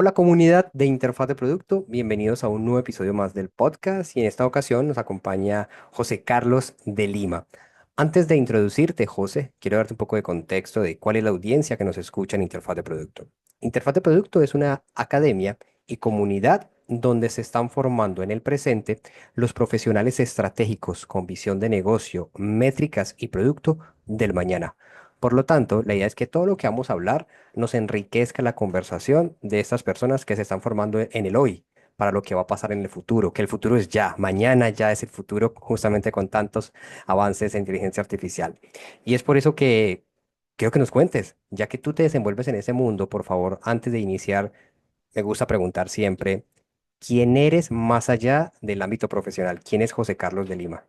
Hola comunidad de Interfaz de Producto, bienvenidos a un nuevo episodio más del podcast y en esta ocasión nos acompaña José Carlos de Lima. Antes de introducirte, José, quiero darte un poco de contexto de cuál es la audiencia que nos escucha en Interfaz de Producto. Interfaz de Producto es una academia y comunidad donde se están formando en el presente los profesionales estratégicos con visión de negocio, métricas y producto del mañana. Por lo tanto, la idea es que todo lo que vamos a hablar nos enriquezca la conversación de estas personas que se están formando en el hoy para lo que va a pasar en el futuro, que el futuro es ya, mañana ya es el futuro, justamente con tantos avances de inteligencia artificial. Y es por eso que quiero que nos cuentes, ya que tú te desenvuelves en ese mundo, por favor, antes de iniciar, me gusta preguntar siempre, ¿quién eres más allá del ámbito profesional? ¿Quién es José Carlos de Lima?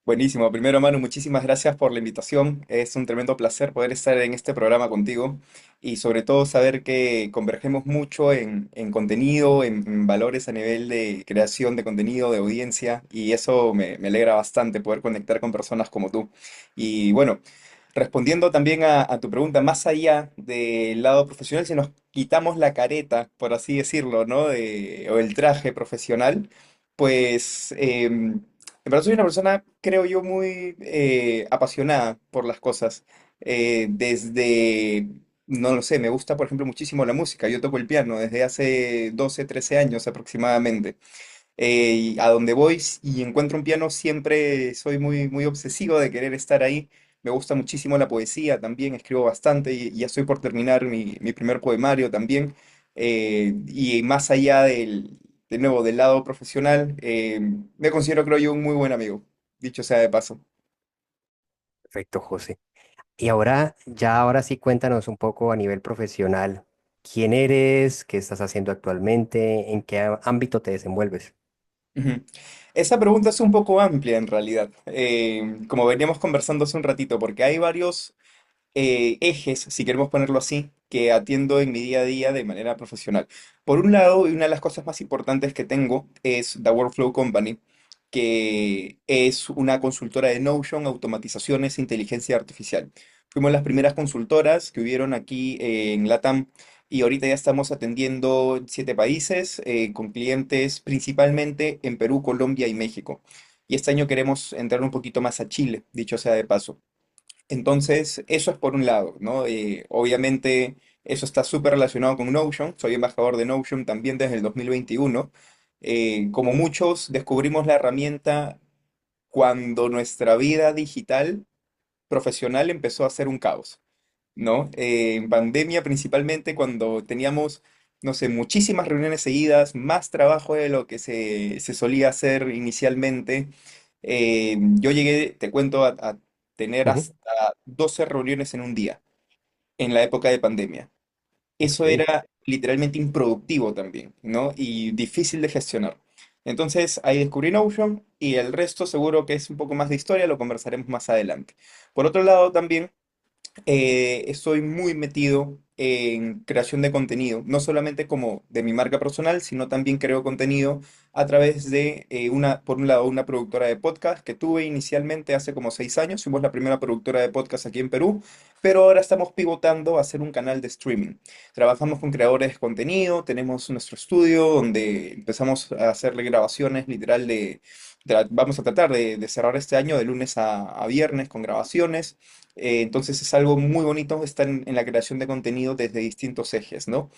Buenísimo. Primero, Manu, muchísimas gracias por la invitación. Es un tremendo placer poder estar en este programa contigo y sobre todo saber que convergemos mucho en contenido, en valores a nivel de creación de contenido, de audiencia y eso me alegra bastante poder conectar con personas como tú. Y bueno, respondiendo también a tu pregunta, más allá del lado profesional, si nos quitamos la careta, por así decirlo, ¿no? O el traje profesional, pues... en verdad soy una persona, creo yo, muy apasionada por las cosas. No lo sé, me gusta, por ejemplo, muchísimo la música. Yo toco el piano desde hace 12, 13 años aproximadamente. Y a donde voy y encuentro un piano, siempre soy muy, muy obsesivo de querer estar ahí. Me gusta muchísimo la poesía también, escribo bastante y ya estoy por terminar mi primer poemario también. Y más allá de nuevo, del lado profesional, me considero, creo yo, un muy buen amigo, dicho sea de paso. Perfecto, José. Y ahora, ya ahora sí cuéntanos un poco a nivel profesional. ¿Quién eres? ¿Qué estás haciendo actualmente? ¿En qué ámbito te desenvuelves? Ujú. Esa pregunta es un poco amplia en realidad, como veníamos conversando hace un ratito, porque hay varios ejes, si queremos ponerlo así, que atiendo en mi día a día de manera profesional. Por un lado, y una de las cosas más importantes que tengo es The Workflow Company, que es una consultora de Notion, automatizaciones e inteligencia artificial. Fuimos las primeras consultoras que hubieron aquí en LATAM y ahorita ya estamos atendiendo 7 países con clientes principalmente en Perú, Colombia y México. Y este año queremos entrar un poquito más a Chile, dicho sea de paso. Entonces, eso es por un lado, ¿no? Obviamente, eso está súper relacionado con Notion. Soy embajador de Notion también desde el 2021. Como muchos, descubrimos la herramienta cuando nuestra vida digital profesional empezó a ser un caos, ¿no? En pandemia, principalmente, cuando teníamos, no sé, muchísimas reuniones seguidas, más trabajo de lo que se solía hacer inicialmente. Yo llegué, te cuento, a tener Ujú. hasta 12 reuniones en un día, en la época de pandemia. Eso Ok. era literalmente improductivo también, ¿no? Y difícil de gestionar. Entonces ahí descubrí Notion y el resto seguro que es un poco más de historia, lo conversaremos más adelante. Por otro lado, también estoy muy metido en creación de contenido, no solamente como de mi marca personal, sino también creo contenido a través de por un lado, una productora de podcast que tuve inicialmente hace como 6 años, fuimos la primera productora de podcast aquí en Perú, pero ahora estamos pivotando a hacer un canal de streaming. Trabajamos con creadores de contenido, tenemos nuestro estudio donde empezamos a hacerle grabaciones literal vamos a tratar de cerrar este año de lunes a viernes con grabaciones. Entonces es algo muy bonito estar en la creación de contenido desde distintos ejes, ¿no?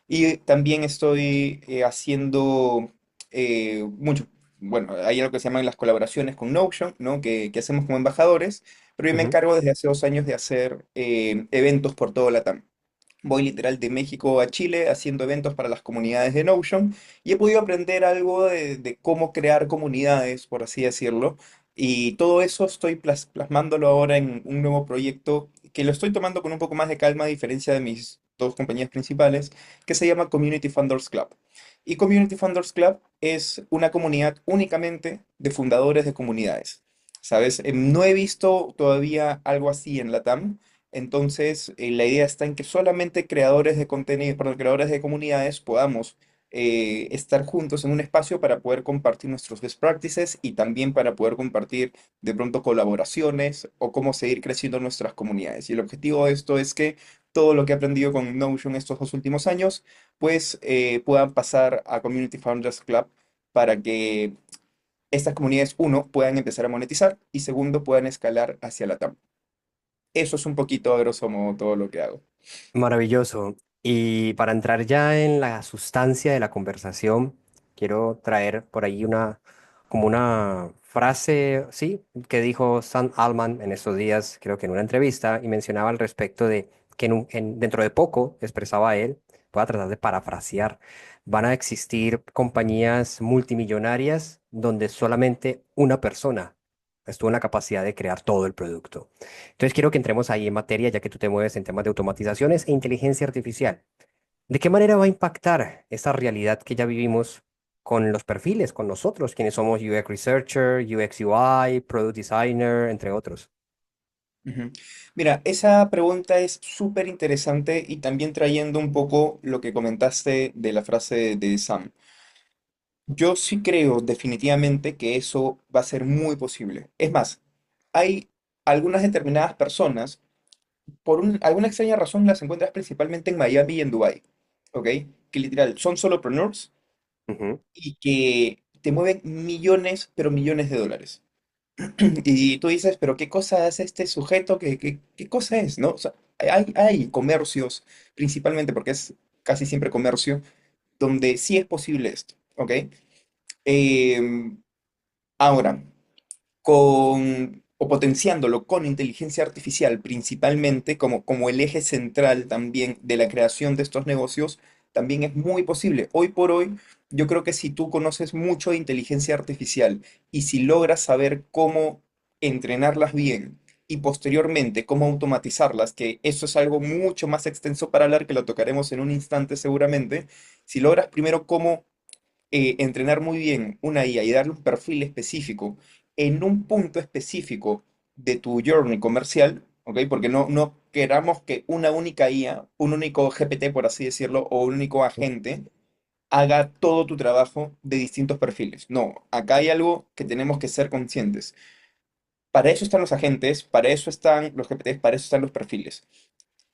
Y también estoy haciendo mucho, bueno, hay algo que se llaman las colaboraciones con Notion, ¿no? Que hacemos como embajadores, pero yo me Ujú. encargo desde hace 2 años de hacer eventos por todo Latam. Voy literal de México a Chile haciendo eventos para las comunidades de Notion y he podido aprender algo de cómo crear comunidades, por así decirlo. Y todo eso estoy plasmándolo ahora en un nuevo proyecto que lo estoy tomando con un poco más de calma a diferencia de mis dos compañías principales, que se llama Community Funders Club. Y Community Funders Club es una comunidad únicamente de fundadores de comunidades. ¿Sabes? No he visto todavía algo así en Latam. Entonces, la idea está en que solamente creadores de contenido, perdón, creadores de comunidades podamos estar juntos en un espacio para poder compartir nuestros best practices y también para poder compartir de pronto colaboraciones o cómo seguir creciendo nuestras comunidades. Y el objetivo de esto es que todo lo que he aprendido con Notion estos 2 últimos años, pues puedan pasar a Community Founders Club para que estas comunidades, uno, puedan empezar a monetizar y segundo, puedan escalar hacia la TAM. Eso es un poquito, a grosso modo, todo lo que hago. Maravilloso. Y para entrar ya en la sustancia de la conversación, quiero traer por ahí como una frase, sí, que dijo Sam Altman en estos días, creo que en una entrevista, y mencionaba al respecto de que dentro de poco, expresaba él, voy a tratar de parafrasear, van a existir compañías multimillonarias donde solamente una persona estuvo en la capacidad de crear todo el producto. Entonces quiero que entremos ahí en materia, ya que tú te mueves en temas de automatizaciones e inteligencia artificial. ¿De qué manera va a impactar esta realidad que ya vivimos con los perfiles, con nosotros, quienes somos UX Researcher, UX UI, Product Designer, entre otros? Ujú. Mira, esa pregunta es súper interesante y también trayendo un poco lo que comentaste de la frase de Sam. Yo sí creo definitivamente que eso va a ser muy posible. Es más, hay algunas determinadas personas, alguna extraña razón las encuentras principalmente en Miami y en Dubai, ¿ok? Que literal son solopreneurs Ujú, y que te mueven millones, pero millones de dólares. Y tú dices, pero ¿qué cosa hace este sujeto? ¿Qué cosa es, no? O sea, hay comercios, principalmente porque es casi siempre comercio, donde sí es posible esto, ¿ok? Em, Ahora, o potenciándolo con inteligencia artificial principalmente, como el eje central también de la creación de estos negocios, también es muy posible. Hoy por hoy, yo creo que si tú conoces mucho de inteligencia artificial y si logras saber cómo entrenarlas bien y posteriormente cómo automatizarlas, que eso es algo mucho más extenso para hablar, que lo tocaremos en un instante seguramente, si logras primero cómo entrenar muy bien una IA y darle un perfil específico en un punto específico de tu journey comercial, ¿ok? Porque no queramos que una única IA, un único GPT, por así decirlo, o un único agente haga todo tu trabajo de distintos perfiles. No, acá hay algo que tenemos que ser conscientes. Para eso están los agentes, para eso están los GPTs, para eso están los perfiles.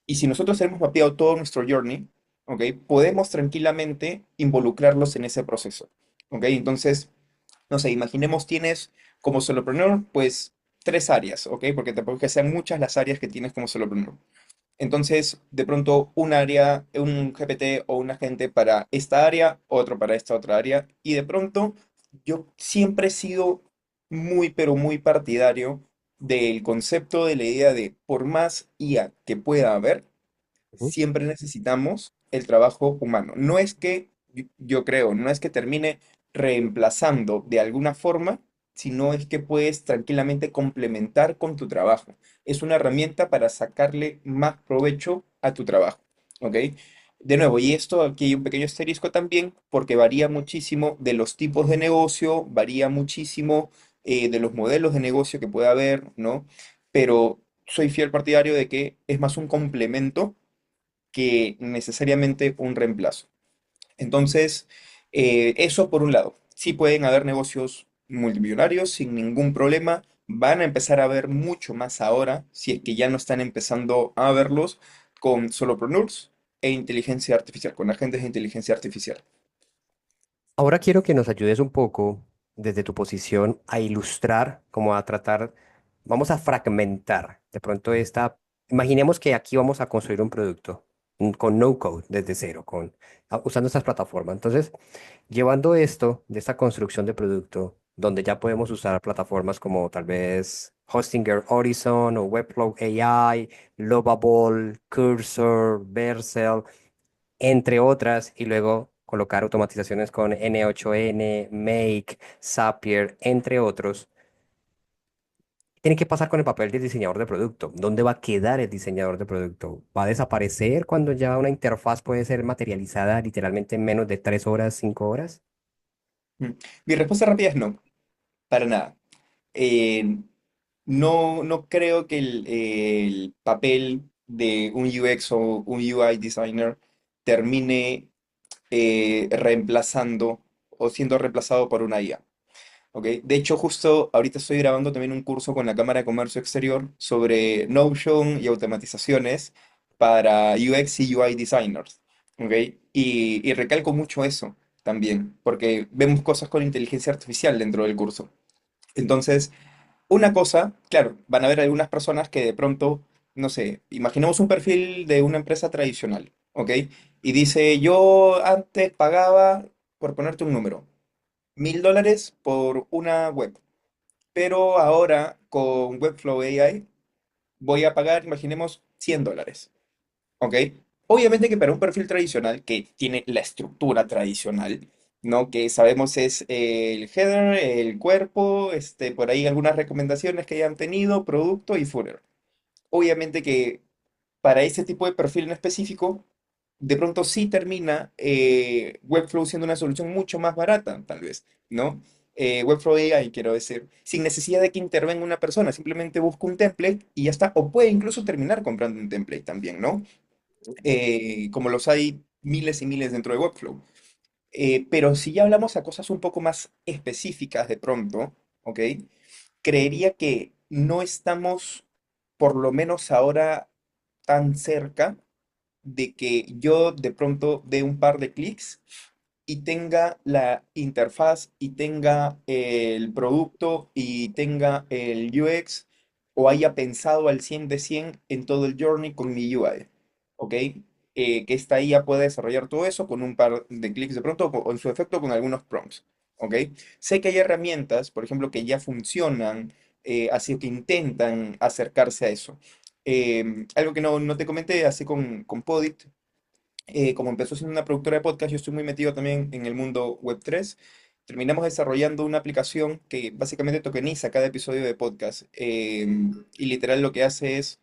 Y si nosotros hemos mapeado todo nuestro journey, ¿ok? Podemos tranquilamente involucrarlos en ese proceso, ¿ok? Entonces, no sé, imaginemos tienes como solopreneur, pues 3 áreas, ¿ok? Porque tampoco es que sean muchas las áreas que tienes como solopreneur. Entonces, de pronto, un área, un GPT o un agente para esta área, otro para esta otra área. Y de pronto, yo siempre he sido muy, pero muy partidario del concepto de la idea de por más IA que pueda haber, ujú. siempre necesitamos el trabajo humano. No es que, yo creo, no es que termine reemplazando de alguna forma, sino es que puedes tranquilamente complementar con tu trabajo. Es una herramienta para sacarle más provecho a tu trabajo, ¿ok? De nuevo, y esto aquí hay un pequeño asterisco también, porque varía muchísimo de los tipos de negocio, varía muchísimo de los modelos de negocio que pueda haber, ¿no? Pero soy fiel partidario de que es más un complemento que necesariamente un reemplazo. Entonces, eso por un lado. Sí pueden haber negocios multimillonarios sin ningún problema. Van a empezar a ver mucho más ahora, si es que ya no están empezando a verlos, con solopreneurs e inteligencia artificial, con agentes de inteligencia artificial. Ahora quiero que nos ayudes un poco desde tu posición a ilustrar, como a tratar, vamos a fragmentar de pronto imaginemos que aquí vamos a construir un producto con no code desde cero, usando estas plataformas. Entonces, llevando esto de esta construcción de producto, donde ya podemos usar plataformas como tal vez Hostinger Horizon o Webflow AI, Lovable, Cursor, Vercel, entre otras, y luego colocar automatizaciones con N8N, Make, Zapier, entre otros. Tiene que pasar con el papel del diseñador de producto. ¿Dónde va a quedar el diseñador de producto? ¿Va a desaparecer cuando ya una interfaz puede ser materializada literalmente en menos de 3 horas, 5 horas? Mm. Mi respuesta rápida es no, para nada. Eh, no creo que el papel de un UX o un UI designer termine reemplazando o siendo reemplazado por una IA. ¿Ok? De hecho, justo ahorita estoy grabando también un curso con la Cámara de Comercio Exterior sobre Notion y automatizaciones. para UX y UI designers, ¿ok? Y recalco mucho eso también, porque vemos cosas con inteligencia artificial dentro del curso. Entonces, una cosa, claro, van a haber algunas personas que de pronto, no sé, imaginemos un perfil de una empresa tradicional, ¿ok? Y dice, yo antes pagaba, por ponerte un número, $1000 por una web, pero ahora con Webflow AI voy a pagar, imaginemos, $100, ¿ok? Obviamente que para un perfil tradicional que tiene la estructura tradicional, ¿no? Que sabemos es el header, el cuerpo, por ahí algunas recomendaciones que hayan tenido, producto y footer. Obviamente que para ese tipo de perfil en específico, de pronto sí termina Webflow siendo una solución mucho más barata, tal vez, ¿no? Webflow AI, quiero decir, sin necesidad de que intervenga una persona, simplemente busca un template y ya está, o puede incluso terminar comprando un template también, ¿no? Como los hay miles y miles dentro de Webflow. Pero si ya hablamos a cosas un poco más específicas de pronto, ¿ok? Creería que no estamos, por lo menos ahora, tan cerca de que yo de pronto dé un par de clics y tenga la interfaz y tenga el producto y tenga el UX o haya pensado al 100 de 100 en todo el journey con mi UI, ¿ok? Que esta IA pueda desarrollar todo eso con un par de clics de pronto o en su efecto con algunos prompts, ¿ok? Sé que hay herramientas, por ejemplo, que ya funcionan, así que intentan acercarse a eso. Algo que no te comenté, así con Podit, como empezó siendo una productora de podcast, yo estoy muy metido también en el mundo Web3. Terminamos desarrollando una aplicación que básicamente tokeniza cada episodio de podcast. Y literal lo que hace es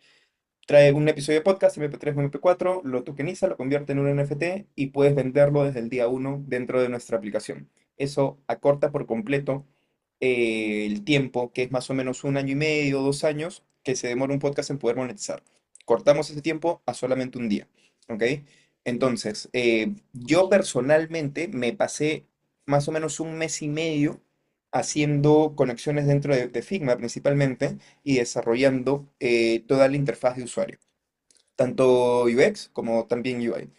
trae un episodio de podcast, MP3 o MP4, lo tokeniza, lo convierte en un NFT y puedes venderlo desde el día uno dentro de nuestra aplicación. Eso acorta por completo el tiempo, que es más o menos 1 año y medio, 2 años, que se demora un podcast en poder monetizar. Cortamos ese tiempo a solamente un día, ¿ok? Entonces, yo personalmente me pasé más o menos 1 mes y medio haciendo conexiones dentro de Figma principalmente y desarrollando toda la interfaz de usuario, tanto UX como también UI.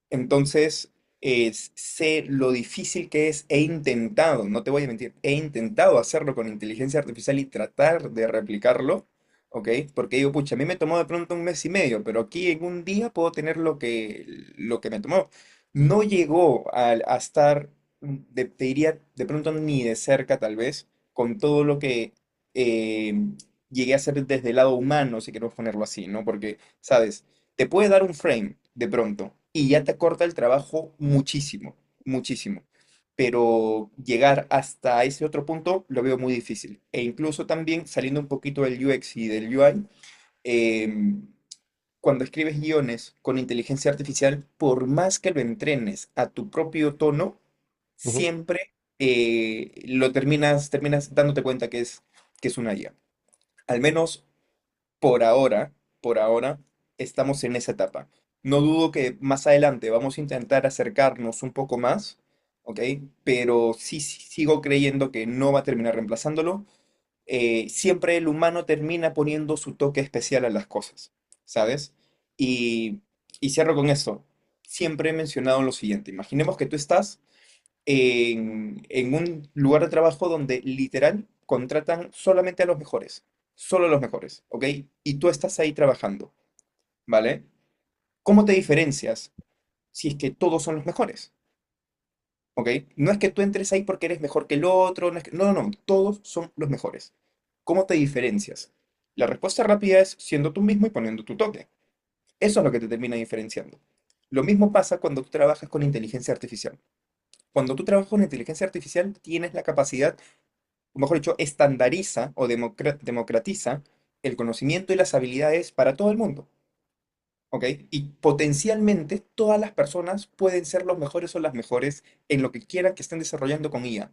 Entonces, sé lo difícil que es, he intentado, no te voy a mentir, he intentado hacerlo con inteligencia artificial y tratar de replicarlo, ¿ok? Porque digo, pucha, a mí me tomó de pronto 1 mes y medio, pero aquí en un día puedo tener lo que me tomó. No llegó a estar, te diría, de pronto ni de cerca tal vez, con todo lo que eh, llegué a hacer desde el lado humano, si queremos ponerlo así, ¿no? Porque, ¿sabes? Te puede dar un frame de pronto y ya te acorta el trabajo muchísimo, muchísimo. Pero llegar hasta ese otro punto lo veo muy difícil. E incluso también saliendo un poquito del UX y del UI, em, cuando escribes guiones con inteligencia artificial, por más que lo entrenes a tu propio tono, Ujú. siempre lo terminas dándote cuenta que es una IA. Al menos por ahora, estamos en esa etapa. No dudo que más adelante vamos a intentar acercarnos un poco más, ¿ok? Pero sí sigo creyendo que no va a terminar reemplazándolo. Siempre el humano termina poniendo su toque especial a las cosas, ¿sabes? Y, y cierro con esto. Siempre he mencionado lo siguiente. Imaginemos que tú estás en un lugar de trabajo donde literal contratan solamente a los mejores, solo los mejores, ¿ok? Y tú estás ahí trabajando, ¿vale? ¿Cómo te diferencias si es que todos son los mejores? ¿Ok? No es que tú entres ahí porque eres mejor que el otro, no, todos son los mejores. ¿Cómo te diferencias? La respuesta rápida es siendo tú mismo y poniendo tu toque. Eso es lo que te termina diferenciando. Lo mismo pasa cuando tú trabajas con inteligencia artificial. Cuando tú trabajas con inteligencia artificial, tienes la capacidad, o mejor dicho, estandariza o democratiza el conocimiento y las habilidades para todo el mundo, ¿ok? Y potencialmente todas las personas pueden ser los mejores o las mejores en lo que quieran que estén desarrollando con IA.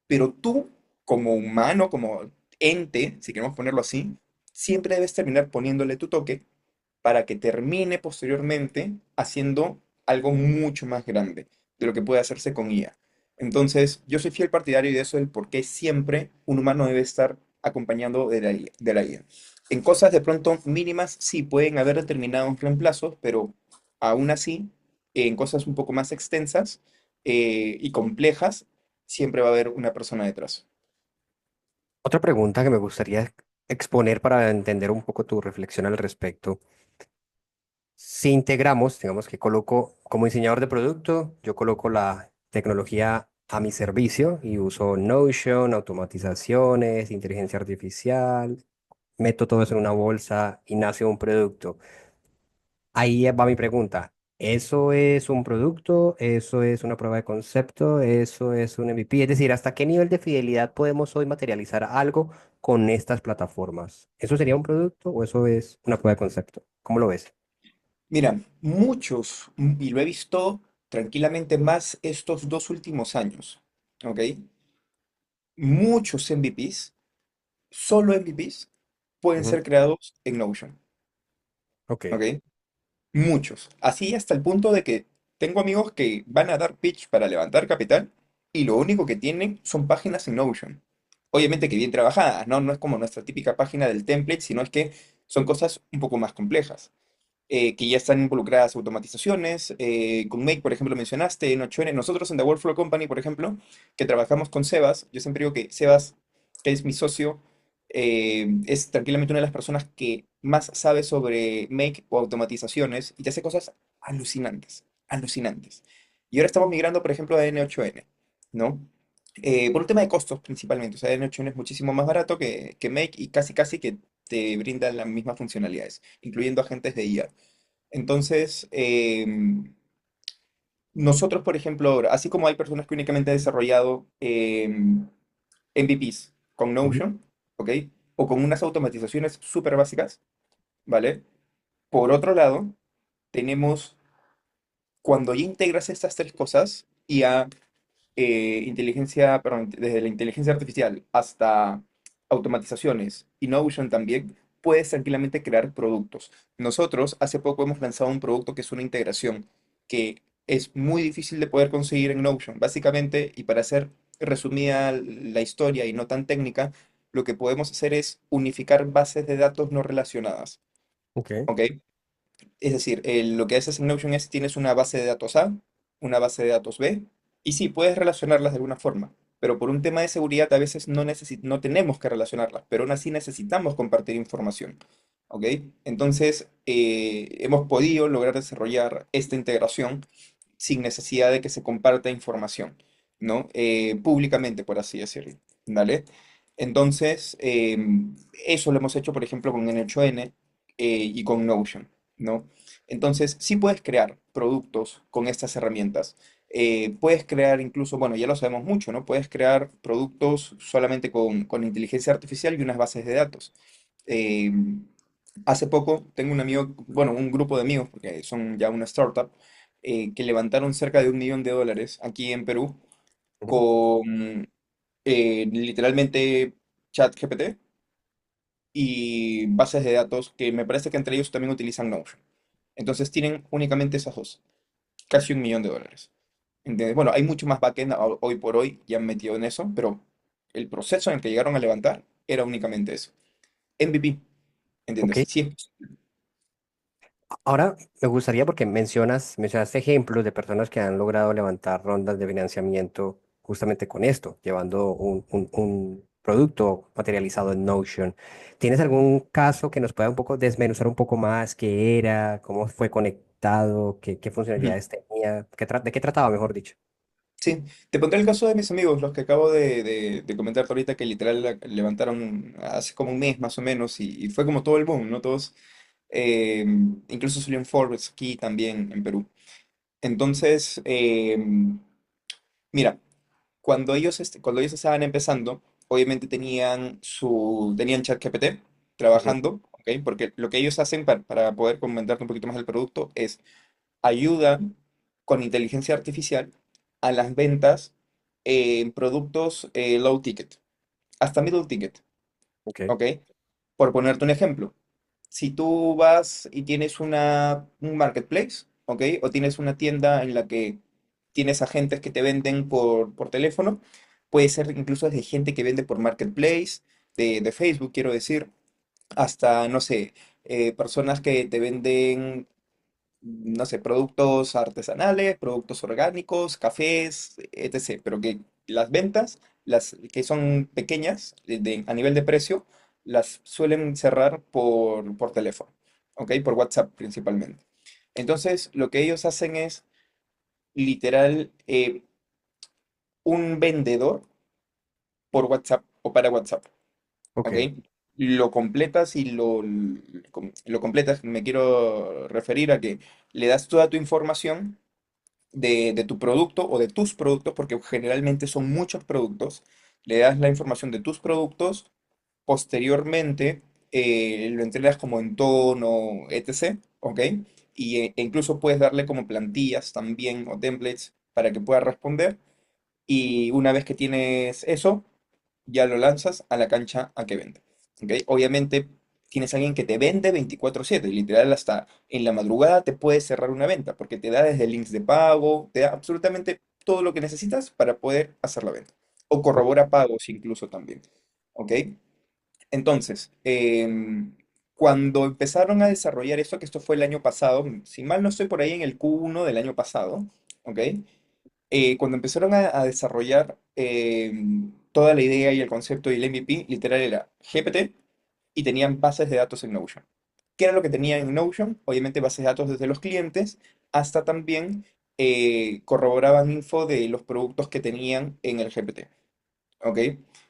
Pero tú, como humano, como ente, si queremos ponerlo así, siempre debes terminar poniéndole tu toque para que termine posteriormente haciendo algo mucho más grande de lo que puede hacerse con IA. Entonces, yo soy fiel partidario de eso, del por qué siempre un humano debe estar acompañando de la IA. En cosas de pronto mínimas sí pueden haber determinados reemplazos, pero aún así, en cosas un poco más extensas y complejas, siempre va a haber una persona detrás. Otra pregunta que me gustaría exponer para entender un poco tu reflexión al respecto. Si integramos, digamos que coloco como diseñador de producto, yo coloco la tecnología a mi servicio y uso Notion, automatizaciones, inteligencia artificial, meto todo eso en una bolsa y nace un producto. Ahí va mi pregunta. ¿Eso es un producto? ¿Eso es una prueba de concepto? ¿Eso es un MVP? Es decir, ¿hasta qué nivel de fidelidad podemos hoy materializar algo con estas plataformas? ¿Eso sería un producto o eso es una prueba de concepto? ¿Cómo lo ves? Mira, muchos, y lo he visto tranquilamente más estos 2 últimos años, ¿ok? Muchos MVPs, solo MVPs, pueden Ujú. ser creados en Notion, Ok, ¿ok? Muchos. Así hasta el punto de que tengo amigos que van a dar pitch para levantar capital y lo único que tienen son páginas en Notion. Obviamente que bien trabajadas, ¿no? No es como nuestra típica página del template, sino es que son cosas un poco más complejas. Que ya están involucradas automatizaciones. Con Make, por ejemplo, mencionaste, en 8N. Nosotros en The Workflow Company, por ejemplo, que trabajamos con Sebas, yo siempre digo que Sebas, que es mi socio, es tranquilamente una de las personas que más sabe sobre Make o automatizaciones y te hace cosas alucinantes, alucinantes. Y ahora estamos migrando, por ejemplo, a N8N, ¿no? Por un tema de costos principalmente. O sea, N8N es muchísimo más barato que Make y casi casi que te brinda las mismas funcionalidades, incluyendo agentes de IA. Entonces, nosotros, por ejemplo, ahora, así como hay personas que únicamente han desarrollado MVPs con ujú, Notion, ¿ok? O con unas automatizaciones súper básicas, ¿vale? Por otro lado, tenemos, cuando ya integras estas tres cosas, IA, perdón, desde la inteligencia artificial hasta automatizaciones y Notion también, puedes tranquilamente crear productos. Nosotros hace poco hemos lanzado un producto que es una integración que es muy difícil de poder conseguir en Notion. Básicamente, y para hacer resumida la historia y no tan técnica, lo que podemos hacer es unificar bases de datos no relacionadas. ok, ¿Ok? Es decir, lo que haces en Notion es tienes una base de datos A, una base de datos B, y sí, puedes relacionarlas de alguna forma, pero por un tema de seguridad a veces no tenemos que relacionarlas, pero aún así necesitamos compartir información. ¿Ok? Entonces, hemos podido lograr desarrollar esta integración sin necesidad de que se comparta información, ¿no? Públicamente, por así decirlo. ¿Vale? Entonces, eso lo hemos hecho, por ejemplo, con N8N y con Notion, ¿no? Entonces, sí puedes crear productos con estas herramientas. Puedes crear incluso, bueno, ya lo sabemos mucho, ¿no? Puedes crear productos solamente con inteligencia artificial y unas bases de datos. Eh, Hace poco tengo un amigo, bueno, un grupo de amigos, porque son ya una startup, que levantaron cerca de $1 millón aquí en Perú ujú, con literalmente ChatGPT y bases de datos que me parece que entre ellos también utilizan Notion. Entonces tienen únicamente esas dos, casi $1 millón. ¿Entiendes? Bueno, hay mucho más backend hoy por hoy ya han metido en eso, pero el proceso en el que llegaron a levantar era únicamente eso. MVP, ¿entiendes? ok. Sí, es Ahora me gustaría, porque mencionaste ejemplos de personas que han logrado levantar rondas de financiamiento justamente con esto, llevando un producto materializado en Notion. ¿Tienes algún caso que nos pueda un poco desmenuzar un poco más qué era, cómo fue conectado, qué posible. funcionalidades tenía, de qué trataba, mejor dicho? Sí, te pondré el caso de mis amigos, los que acabo de comentarte ahorita que literal levantaron hace como un mes más o menos y fue como todo el boom, ¿no? Todos, incluso salió en Forbes aquí también en Perú. Entonces, mira, cuando ellos estaban empezando, obviamente tenían ChatGPT Ujú, trabajando, ¿ok? Porque lo que ellos hacen para poder comentarte un poquito más del producto es ayudan con inteligencia artificial a las ventas en productos low ticket, hasta middle ticket, ok, ¿ok? Por ponerte un ejemplo, si tú vas y tienes un marketplace, ¿ok? O tienes una tienda en la que tienes agentes que te venden por teléfono, puede ser incluso desde gente que vende por marketplace, de Facebook, quiero decir, hasta, no sé, personas que te venden, no sé, productos artesanales, productos orgánicos, cafés, etc. Pero que las ventas, las que son pequeñas a nivel de precio, las suelen cerrar por teléfono, ¿ok? Por WhatsApp principalmente. Entonces, lo que ellos hacen es literal un vendedor por WhatsApp o para WhatsApp, Ok, ¿ok? Lo completas y lo completas, me quiero referir a que le das toda tu información de tu producto o de tus productos, porque generalmente son muchos productos, le das la información de tus productos, posteriormente lo entregas como en tono, etc., ¿ok? E incluso puedes darle como plantillas también o templates para que pueda responder. Y una vez que tienes eso, ya lo lanzas a la cancha a que venda. ¿Ok? Obviamente tienes a alguien que te vende 24/7, literal hasta en la madrugada te puede cerrar una venta, porque te da desde links de pago, te da absolutamente todo lo que necesitas para poder hacer la venta. O ok. corrobora pagos incluso también. ¿Ok? Entonces, cuando empezaron a desarrollar esto, que esto fue el año pasado, si mal no estoy por ahí en el Q1 del año pasado, ¿ok? Cuando empezaron a desarrollar toda la idea y el concepto y el MVP, literal era GPT y tenían bases de datos en Notion. ¿Qué era lo que tenían en Notion? Obviamente bases de datos desde los clientes hasta también corroboraban info de los productos que tenían en el GPT. ¿Ok?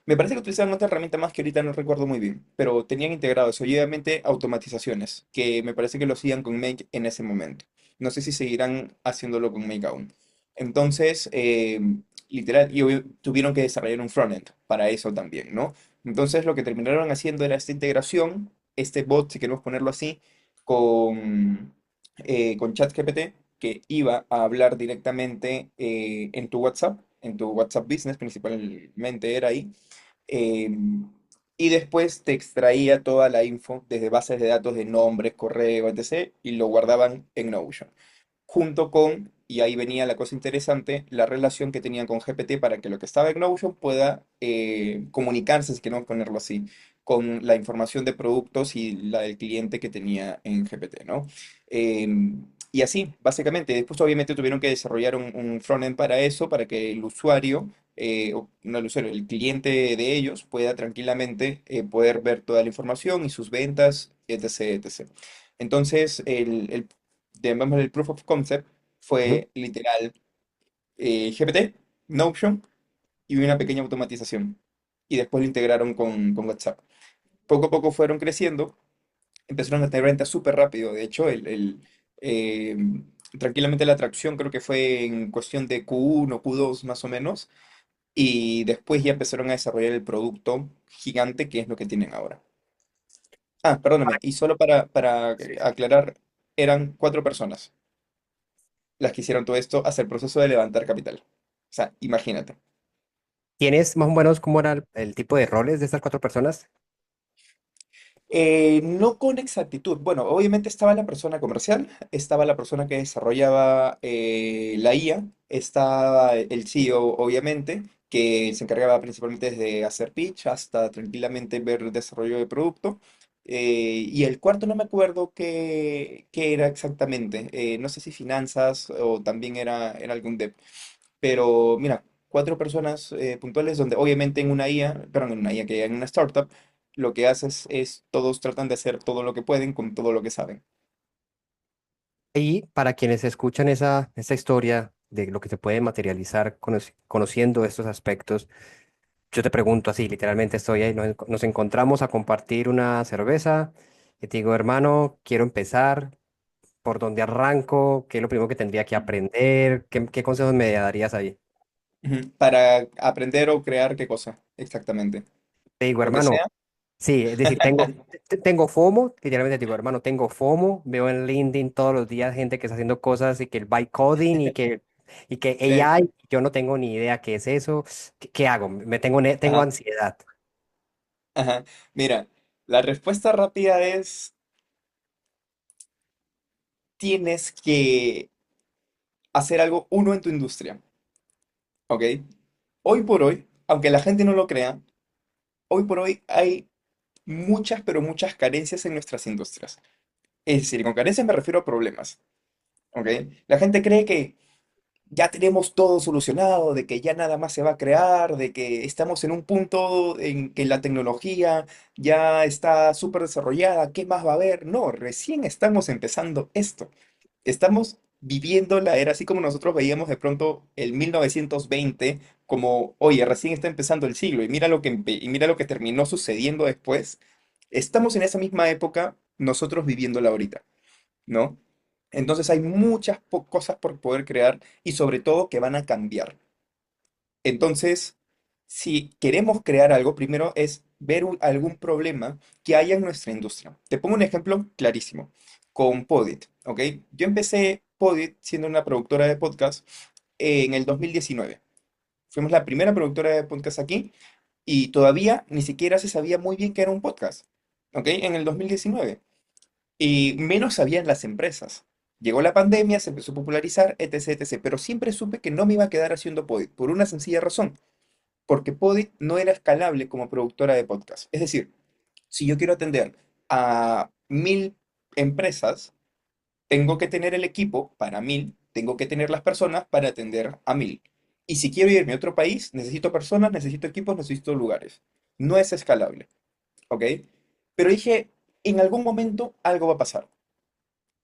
Me parece que utilizaban otra herramienta más que ahorita no recuerdo muy bien, pero tenían integrado eso y obviamente automatizaciones, que me parece que lo hacían con Make en ese momento. No sé si seguirán haciéndolo con Make aún. Entonces, literal, tuvieron que desarrollar un frontend para eso también, ¿no? Entonces, lo que terminaron haciendo era esta integración, este bot, si queremos ponerlo así, con ChatGPT, que iba a hablar directamente en tu WhatsApp Business principalmente era ahí, eh, y después te extraía toda la info desde bases de datos de nombres, correo, etc. y lo guardaban en Notion junto con, y ahí venía la cosa interesante, la relación que tenían con GPT para que lo que estaba en Notion pueda comunicarse, si queremos ponerlo así, con la información de productos y la del cliente que tenía en GPT, ¿no? Y así, básicamente. Después obviamente tuvieron que desarrollar un frontend para eso, para que el usuario, o no el usuario, el cliente de ellos pueda tranquilamente poder ver toda la información y sus ventas, etc., etc. Entonces, llamémosle el proof of concept, Ujú. fue literal GPT, Notion y una pequeña automatización. Y después lo integraron con WhatsApp. Poco a poco fueron creciendo, empezaron a tener ventas súper rápido. De hecho, eh, tranquilamente la atracción creo que fue en cuestión de Q1, Q2 más o menos. Y después ya empezaron a desarrollar el producto gigante que es lo que tienen ahora. Ah, perdóname, y solo para Sí. aclarar, eran 4 personas las que hicieron todo esto hasta el proceso de levantar capital. O sea, imagínate. ¿Tienes más o menos cómo era el tipo de roles de estas cuatro personas? No con exactitud. Bueno, obviamente estaba la persona comercial, estaba la persona que desarrollaba la IA, estaba el CEO, obviamente, que se encargaba principalmente de hacer pitch hasta tranquilamente ver el desarrollo de producto. Y el cuarto no me acuerdo qué era exactamente. No sé si finanzas o también era algún dev. Pero mira, 4 personas puntuales donde obviamente en una IA, perdón, en una IA que en una startup, lo que haces es todos tratan de hacer todo lo que pueden con todo lo que saben. Y para quienes escuchan esa historia de lo que se puede materializar conociendo estos aspectos, yo te pregunto así, literalmente estoy ahí, nos encontramos a compartir una cerveza y te digo, hermano, quiero empezar, ¿por dónde arranco? ¿Qué es lo primero que tendría que aprender? ¿Qué consejos me darías ahí? Ujú. Para aprender o crear qué cosa, exactamente. Te digo, Lo que hermano, sea. sí, es decir, tengo FOMO, literalmente te digo, hermano, tengo FOMO, veo en LinkedIn todos los días gente que está haciendo cosas y que el bytecoding y que Sí. AI, yo no tengo ni idea qué es eso. ¿Qué hago? Tengo Ajá, ansiedad. ajá. Mira, la respuesta rápida es, tienes que hacer algo uno en tu industria, ¿ok? Hoy por hoy, aunque la gente no lo crea, hoy por hoy hay muchas, pero muchas carencias en nuestras industrias. Es decir, y con carencias me refiero a problemas, ¿ok? La gente cree que ya tenemos todo solucionado, de que ya nada más se va a crear, de que estamos en un punto en que la tecnología ya está súper desarrollada, ¿qué más va a haber? No, recién estamos empezando esto. Estamos viviendo la era, así como nosotros veíamos de pronto el 1920, como, oye, recién está empezando el siglo, y mira lo que, y mira lo que terminó sucediendo después. Estamos en esa misma época, nosotros viviéndola ahorita, ¿no? Entonces hay muchas cosas por poder crear y sobre todo que van a cambiar. Entonces, si queremos crear algo, primero es ver algún problema que haya en nuestra industria. Te pongo un ejemplo clarísimo con Podit, ¿ok? Yo empecé Podit siendo una productora de podcast en el 2019. Fuimos la primera productora de podcast aquí y todavía ni siquiera se sabía muy bien qué era un podcast, ¿ok? En el 2019 y menos sabían las empresas. Llegó la pandemia, se empezó a popularizar, etc, etc. Pero siempre supe que no me iba a quedar haciendo Podit, por una sencilla razón, porque Podit no era escalable como productora de podcast. Es decir, si yo quiero atender a 1000 empresas, tengo que tener el equipo para 1000, tengo que tener las personas para atender a 1000. Y si quiero irme a otro país, necesito personas, necesito equipos, necesito lugares. No es escalable, ¿ok? Pero dije, en algún momento algo va a pasar.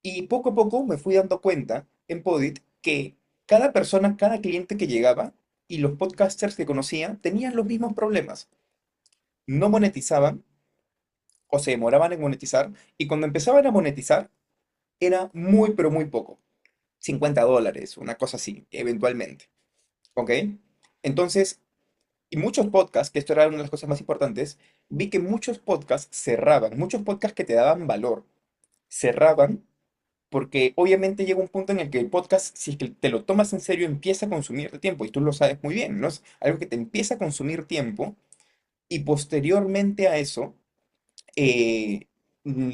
Y poco a poco me fui dando cuenta en Podit que cada persona, cada cliente que llegaba y los podcasters que conocía tenían los mismos problemas. No monetizaban o se demoraban en monetizar y cuando empezaban a monetizar era muy pero muy poco. $50, una cosa así, eventualmente. ¿Ok? Entonces, y muchos podcasts, que esto era una de las cosas más importantes, vi que muchos podcasts cerraban, muchos podcasts que te daban valor, cerraban porque obviamente llega un punto en el que el podcast, si es que te lo tomas en serio, empieza a consumir tiempo, y tú lo sabes muy bien, ¿no? Es algo que te empieza a consumir tiempo, y posteriormente a eso, eh,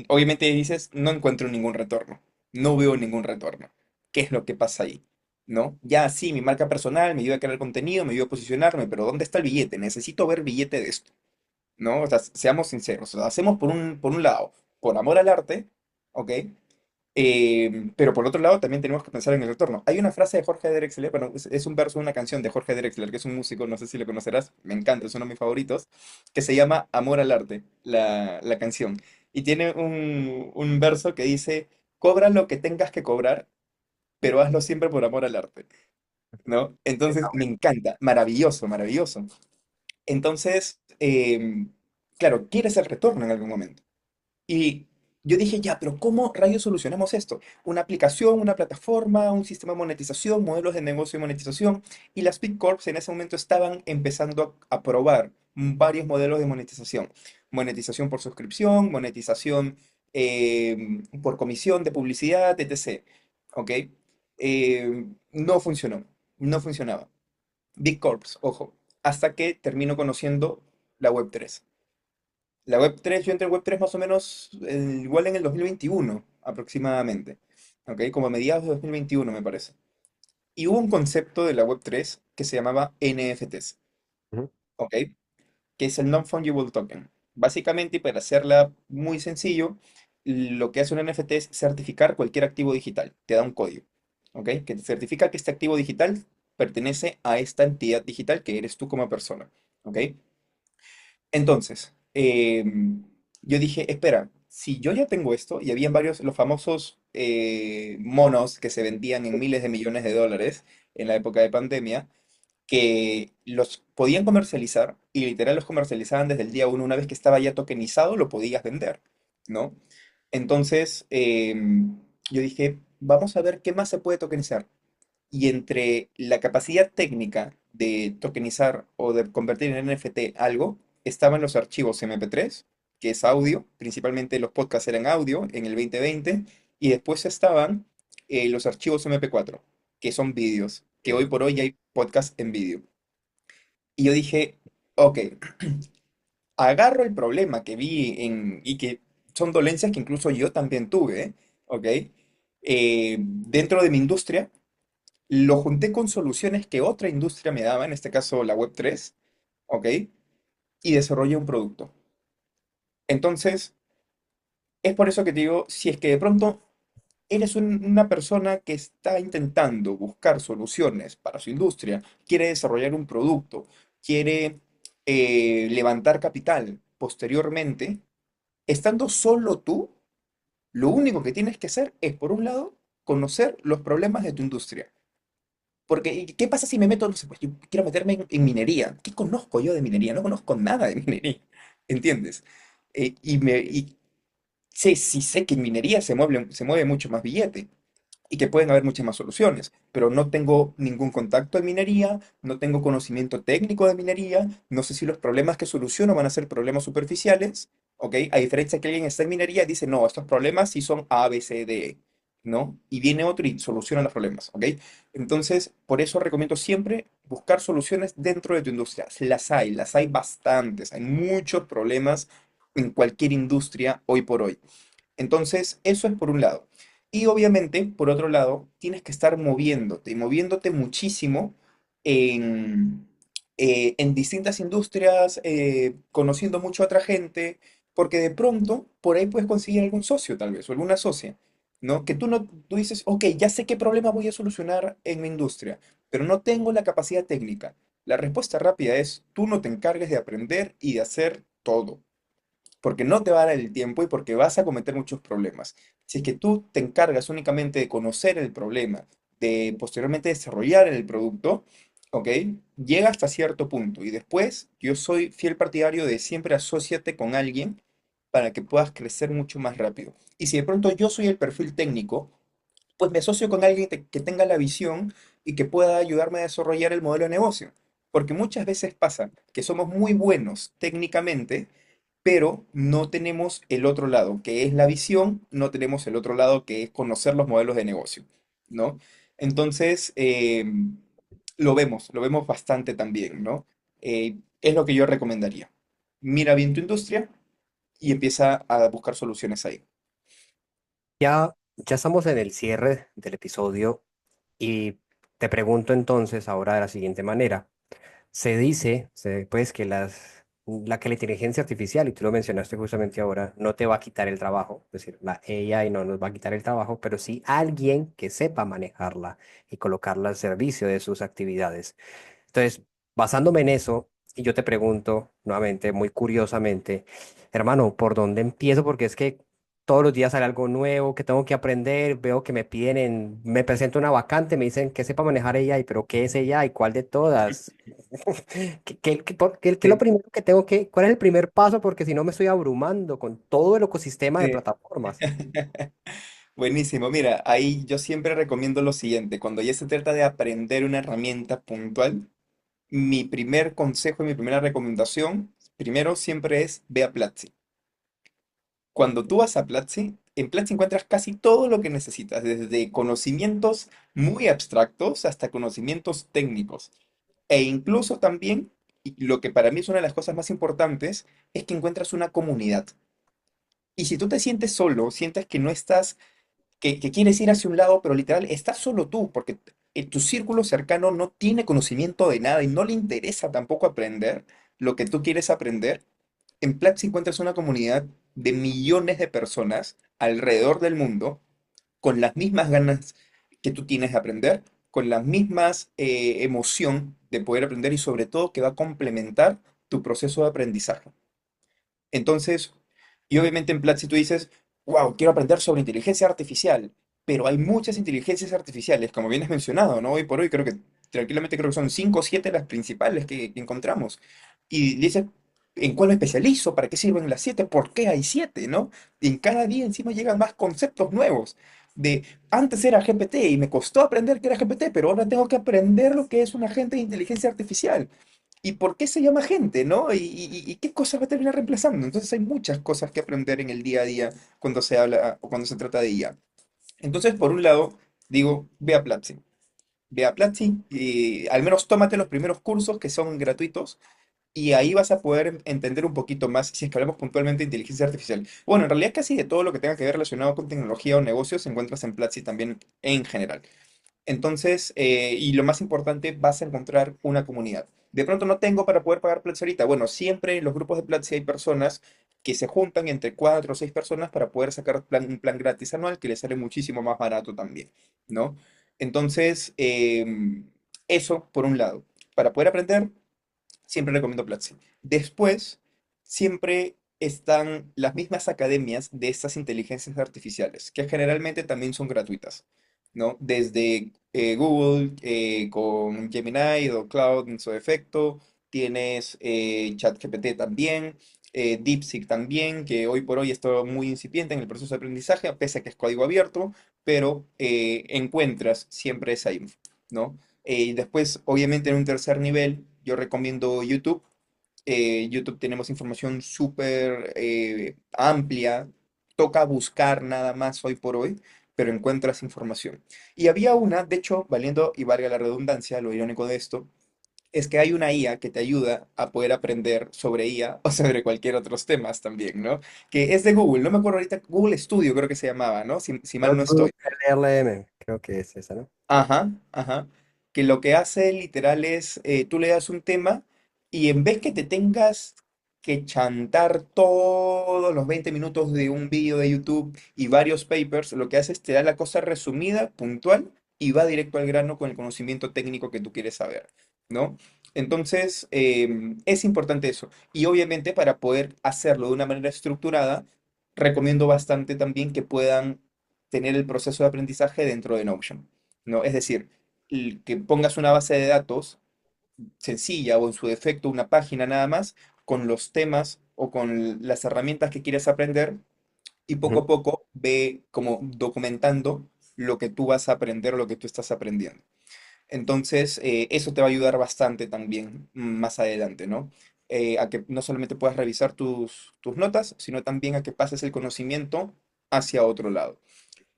obviamente dices, no encuentro ningún retorno, no veo ningún retorno. ¿Qué es lo que pasa ahí? ¿No? Ya sí, mi marca personal me ayuda a crear contenido, me ayuda a posicionarme, pero ¿dónde está el billete? Necesito ver billete de esto, ¿no? O sea, seamos sinceros, o sea, hacemos por un lado, por amor al arte, ¿ok? Pero por otro lado, también tenemos que pensar en el retorno. Hay una frase de Jorge Drexler, bueno, es un verso de una canción de Jorge Drexler, que es un músico, no sé si lo conocerás, me encanta, es uno de mis favoritos, que se llama Amor al arte, la canción. Y tiene un verso que dice, cobra lo que tengas que cobrar, pero hazlo siempre por amor al arte, ¿no? Entonces, me encanta, maravilloso, maravilloso. Entonces, claro, quieres el retorno en algún momento. Y yo dije, ya, pero ¿cómo rayos solucionamos esto? Una aplicación, una plataforma, un sistema de monetización, modelos de negocio de monetización. Y las Big Corps en ese momento estaban empezando a probar varios modelos de monetización. Monetización por suscripción, monetización por comisión de publicidad, etc. ¿Ok? No funcionó, no funcionaba. Big Corps, ojo, hasta que termino conociendo la Web3. La Web3, yo entré en Web3 más o menos igual en el 2021 aproximadamente, ¿ok? Como a mediados de 2021 me parece. Y hubo un concepto de la Web3 que se llamaba NFTs, Ujú. ¿ok? Que es el Non-Fungible Token. Básicamente, y para hacerla muy sencillo, lo que hace un NFT es certificar cualquier activo digital, te da un código, ¿ok? Que te certifica que este activo digital pertenece a esta entidad digital que eres tú como persona, ¿ok? Entonces, yo dije, espera, si yo ya tengo esto, y habían varios, los famosos monos que se vendían en miles de millones de dólares en la época de pandemia, que los podían comercializar y literal los comercializaban desde el día uno, una vez que estaba ya tokenizado, lo podías vender, ¿no? Entonces, yo dije, vamos a ver qué más se puede tokenizar. Y entre la capacidad técnica de tokenizar o de convertir en NFT algo, estaban los archivos MP3, que es audio, principalmente los podcasts eran audio en el 2020, y después estaban los archivos MP4, que son vídeos, que hoy por hoy hay podcasts en vídeo. Y yo dije, ok, agarro el problema que vi y que son dolencias que incluso yo también tuve, ¿ok? Dentro de mi industria lo junté con soluciones que otra industria me daba, en este caso la Web3, ¿ok? Y desarrollé un producto. Entonces, es por eso que te digo, si es que de pronto eres una persona que está intentando buscar soluciones para su industria, quiere desarrollar un producto, quiere levantar capital posteriormente, estando solo tú, lo único que tienes que hacer es, por un lado, conocer los problemas de tu industria. Porque, ¿y qué pasa si me meto, no sé, pues yo quiero meterme en minería? ¿Qué conozco yo de minería? No conozco nada de minería, ¿entiendes? Y sé, sí sé que en minería se mueve mucho más billete y que pueden haber muchas más soluciones, pero no tengo ningún contacto en minería, no tengo conocimiento técnico de minería, no sé si los problemas que soluciono van a ser problemas superficiales, ¿ok? A diferencia que alguien está en minería y dice, no, estos problemas sí son A, B, C, D, E, ¿no? Y viene otro y soluciona los problemas, ¿ok? Entonces, por eso recomiendo siempre buscar soluciones dentro de tu industria. Las hay bastantes, hay muchos problemas en cualquier industria hoy por hoy. Entonces, eso es por un lado. Y obviamente, por otro lado, tienes que estar moviéndote y moviéndote muchísimo en, en distintas industrias, conociendo mucho a otra gente, porque de pronto por ahí puedes conseguir algún socio tal vez, o alguna socia, ¿no? Que tú dices, ok, ya sé qué problema voy a solucionar en mi industria, pero no tengo la capacidad técnica. La respuesta rápida es, tú no te encargues de aprender y de hacer todo porque no te va a dar el tiempo y porque vas a cometer muchos problemas. Si es que tú te encargas únicamente de conocer el problema, de posteriormente desarrollar el producto, ¿ok? Llega hasta cierto punto y después yo soy fiel partidario de siempre asóciate con alguien para que puedas crecer mucho más rápido. Y si de pronto yo soy el perfil técnico, pues me asocio con alguien que tenga la visión y que pueda ayudarme a desarrollar el modelo de negocio. Porque muchas veces pasa que somos muy buenos técnicamente, pero no tenemos el otro lado, que es la visión, no tenemos el otro lado, que es conocer los modelos de negocio, ¿no? Entonces, lo vemos bastante también, ¿no? Es lo que yo recomendaría. Mira bien tu industria y empieza a buscar soluciones ahí. Ya estamos en el cierre del episodio y te pregunto entonces ahora de la siguiente manera. Pues, que la inteligencia artificial, y tú lo mencionaste justamente ahora, no te va a quitar el trabajo, es decir, la AI no nos va a quitar el trabajo, pero sí alguien que sepa manejarla y colocarla al servicio de sus actividades. Entonces, basándome en eso, y yo te pregunto nuevamente, muy curiosamente, hermano, ¿por dónde empiezo? Porque es que todos los días sale algo nuevo que tengo que aprender, veo que me presento una vacante, me dicen que sepa manejar AI, pero ¿qué es AI? ¿Cuál de todas? ¿Qué es lo Sí, primero que cuál es el primer paso? Porque si no me estoy abrumando con todo el ecosistema de sí. plataformas. Buenísimo. Mira, ahí yo siempre recomiendo lo siguiente. Cuando ya se trata de aprender una herramienta puntual, mi primer consejo y mi primera recomendación, primero siempre es ve a Platzi. Cuando tú vas a Platzi, en Platzi encuentras casi todo lo que necesitas, desde conocimientos muy abstractos hasta conocimientos técnicos. E incluso también, y lo que para mí es una de las cosas más importantes, es que encuentras una comunidad. Y si tú te sientes solo, sientes que no estás que quieres ir hacia un lado, pero literal, estás solo tú, porque tu círculo cercano no tiene conocimiento de nada y no le interesa tampoco aprender lo que tú quieres aprender. En Platzi encuentras una comunidad de millones de personas alrededor del mundo con las mismas ganas que tú tienes de aprender, con las mismas emoción de poder aprender y sobre todo que va a complementar tu proceso de aprendizaje. Entonces, y obviamente en Platzi tú dices, wow, quiero aprender sobre inteligencia artificial, pero hay muchas inteligencias artificiales, como bien has mencionado, ¿no? Hoy por hoy creo que, tranquilamente creo que son 5 o 7 las principales que encontramos. Y dices, ¿en cuál me especializo? ¿Para qué sirven las 7? ¿Por qué hay 7, no? Y en cada día encima llegan más conceptos nuevos. De, antes era GPT y me costó aprender que era GPT, pero ahora tengo que aprender lo que es un agente de inteligencia artificial. ¿Y por qué se llama gente, no? ¿Y qué cosas va a terminar reemplazando? Entonces hay muchas cosas que aprender en el día a día cuando se habla o cuando se trata de IA. Entonces, por un lado, digo, ve a Platzi. Ve a Platzi y al menos tómate los primeros cursos que son gratuitos y ahí vas a poder entender un poquito más si es que hablamos puntualmente de inteligencia artificial. Bueno, en realidad casi de todo lo que tenga que ver relacionado con tecnología o negocios se encuentras en Platzi también en general. Entonces, y lo más importante, vas a encontrar una comunidad. De pronto no tengo para poder pagar Platzi ahorita. Bueno, siempre en los grupos de Platzi hay personas que se juntan entre cuatro o seis personas para poder sacar un plan gratis anual que les sale muchísimo más barato también, ¿no? Entonces, eso por un lado. Para poder aprender, siempre recomiendo Platzi. Después, siempre están las mismas academias de estas inteligencias artificiales, que generalmente también son gratuitas, ¿no? Desde Google con Gemini o Cloud en su defecto, tienes ChatGPT también, DeepSeek también, que hoy por hoy está muy incipiente en el proceso de aprendizaje, pese a que es código abierto, pero encuentras siempre esa info, ¿no? Y después, obviamente, en un tercer nivel, yo recomiendo YouTube. YouTube tenemos información súper amplia. Toca buscar nada más hoy por hoy, pero encuentras información. Y había una, de hecho, valiendo y valga la redundancia, lo irónico de esto, es que hay una IA que te ayuda a poder aprender sobre IA o sobre cualquier otros temas también, ¿no? Que es de Google, no me acuerdo ahorita, Google Studio creo que se llamaba, ¿no? Si mal no Notebook estoy. LLM, creo que es esa, ¿no? Ajá, ajá. Que lo que hace literal es, tú le das un tema y en vez que te tengas que chantar todos los 20 minutos de un vídeo de YouTube y varios papers, lo que hace es te da la cosa resumida, puntual y va directo al grano con el conocimiento técnico que tú quieres saber, ¿no? Entonces, es importante eso. Y obviamente para poder hacerlo de una manera estructurada, recomiendo bastante también que puedan tener el proceso de aprendizaje dentro de Notion. ¿No? Es decir, que pongas una base de datos sencilla o en su defecto una página nada más con los temas o con las herramientas que quieres aprender y poco Ujú. a poco ve como documentando lo que tú vas a aprender o lo que tú estás aprendiendo. Entonces, eso te va a ayudar bastante también más adelante, ¿no? A que no solamente puedas revisar tus notas, sino también a que pases el conocimiento hacia otro lado.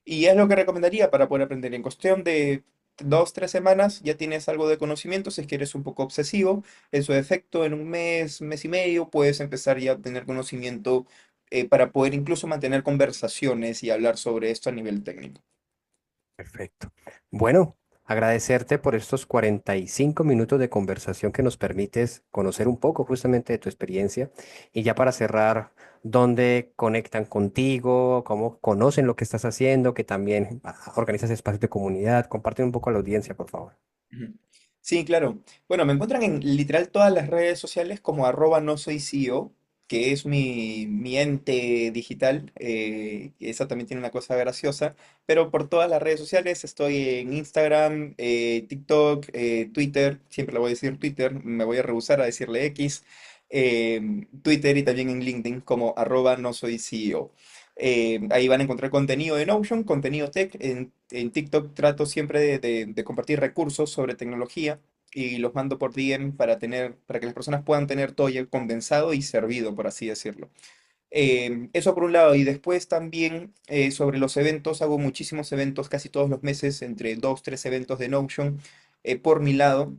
Y es lo que recomendaría para poder aprender. En cuestión de 2, 3 semanas ya tienes algo de conocimiento, si es que eres un poco obsesivo. En su defecto, en un mes, mes y medio, puedes empezar ya a tener conocimiento para poder incluso mantener conversaciones y hablar sobre esto a nivel técnico. Perfecto. Bueno, agradecerte por estos 45 minutos de conversación que nos permites conocer un poco justamente de tu experiencia. Y ya para cerrar, ¿dónde conectan contigo? ¿Cómo conocen lo que estás haciendo? Que también organizas espacios de comunidad. Comparte un poco a la audiencia, por favor. Ujú. Sí, claro. Bueno, me encuentran en literal todas las redes sociales como no soy CEO, que es mi ente digital. Esa también tiene una cosa graciosa, pero por todas las redes sociales estoy en Instagram, TikTok, Twitter, siempre le voy a decir Twitter, me voy a rehusar a decirle X, Twitter y también en LinkedIn como no soy CEO. Ahí van a encontrar contenido de Notion, contenido tech. En TikTok trato siempre de compartir recursos sobre tecnología y los mando por DM para que las personas puedan tener todo ya condensado y servido, por así decirlo. Eso por un lado, y después también sobre los eventos, hago muchísimos eventos casi todos los meses, entre 2, 3 eventos de Notion por mi lado,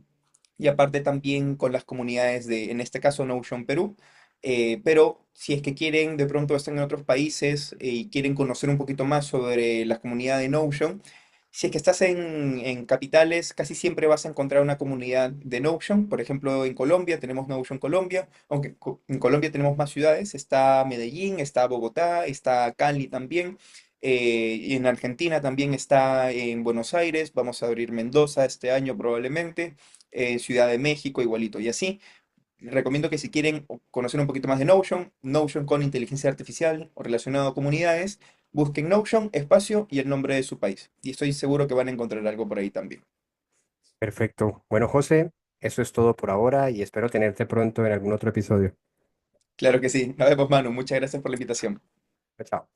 y aparte también con las comunidades de, en este caso, Notion Perú. Pero si es que quieren, de pronto están en otros países y quieren conocer un poquito más sobre la comunidad de Notion, si es que estás en capitales, casi siempre vas a encontrar una comunidad de Notion. Por ejemplo, en Colombia tenemos Notion Colombia, aunque en Colombia tenemos más ciudades. Está Medellín, está Bogotá, está Cali también. Y en Argentina también está en Buenos Aires. Vamos a abrir Mendoza este año probablemente. Ciudad de México igualito. Y así, recomiendo que si quieren conocer un poquito más de Notion, Notion con inteligencia artificial o relacionado a comunidades, busquen Notion, espacio y el nombre de su país. Y estoy seguro que van a encontrar algo por ahí también. Perfecto. Bueno, José, eso es todo por ahora y espero tenerte pronto en algún otro episodio. Claro que sí. Nos vemos, Manu. Muchas gracias por la invitación. Chao. Chao.